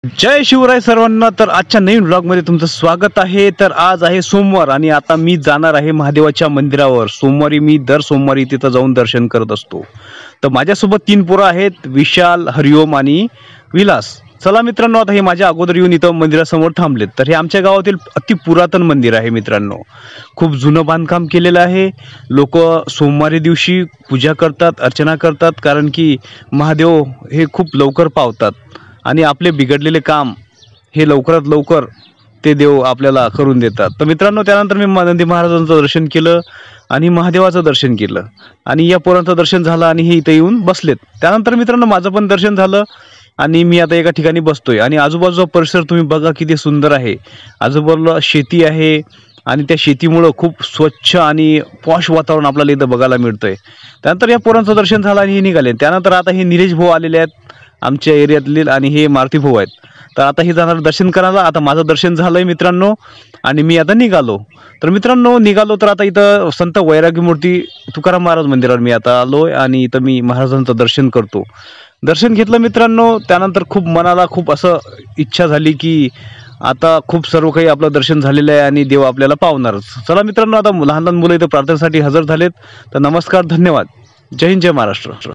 जय शिवराय सर्वांना। तर आजच्या नवीन ब्लॉग मध्ये तुमचं स्वागत आहे। तर आज आहे सोमवार आणि आता मी जाणार आहे महादेवाच्या मंदिरावर। सोमवारी मी दर सोमवारी तिथं जाऊन दर्शन करत असतो। तर माझ्यासोबत 3 पोरं आहेत, विशाल, हरिओम आणि विलास। चला मित्रांनो, आता हे माझ्या अगोदर येऊन इथं मंदिरासमोर थांबलेत। तर हे आमच्या गावातील अति पुरातन मंदिर आहे मित्रांनो। खूप जुनं बांधकाम केलेलं आहे। लोक सोमवारी दिवशी पूजा करतात, अर्चना करतात, कारण की महादेव हे खूप लवकर पावतात आणि आपले बिघडलेले काम हे लवकरात लवकर ते देव आपल्याला करून देतात। तर मित्रांनो, त्यानंतर मी नंदी महाराजांचं दर्शन केलं आणि महादेवाचं दर्शन केलं आणि या पोरांचं दर्शन झालं आणि हे इथे येऊन बसलेत। त्यानंतर मित्रांनो, माझं पण दर्शन झालं आणि मी आता एका ठिकाणी बसतोय आणि आजूबाजूचा परिसर तुम्ही बघा किती सुंदर आहे। आजूबाजूला शेती आहे आणि त्या शेतीमुळे खूप स्वच्छ आणि पॉश वातावरण आपल्याला इथं बघायला मिळतंय। त्यानंतर या पोरांचं दर्शन झालं आणि हे निघाले। त्यानंतर आता हे निलेश भाऊ आलेले आहेत आमच्या एरियातले आणि हे मारुती भाऊ आहेत। तर आता हे जाणार दर्शन करायला। आता माझं दर्शन झालंय मित्रांनो आणि मी आता निघालो। तर मित्रांनो निघालो तर आता इथं संत वैरागी मूर्ती तुकाराम महाराज मंदिरावर मी आता आलोय आणि इथं मी महाराजांचं दर्शन करतो। दर्शन घेतलं मित्रांनो, त्यानंतर खूप मनाला खूप असं इच्छा झाली की आता खूप सर्व काही आपलं दर्शन झालेलं आहे आणि देव आपल्याला पावणारच। चला मित्रांनो, आता लहान लहान मुलं इथं प्रार्थनेसाठी हजर झालेत। तर नमस्कार, धन्यवाद, जय हिंद, जय महाराष्ट्र।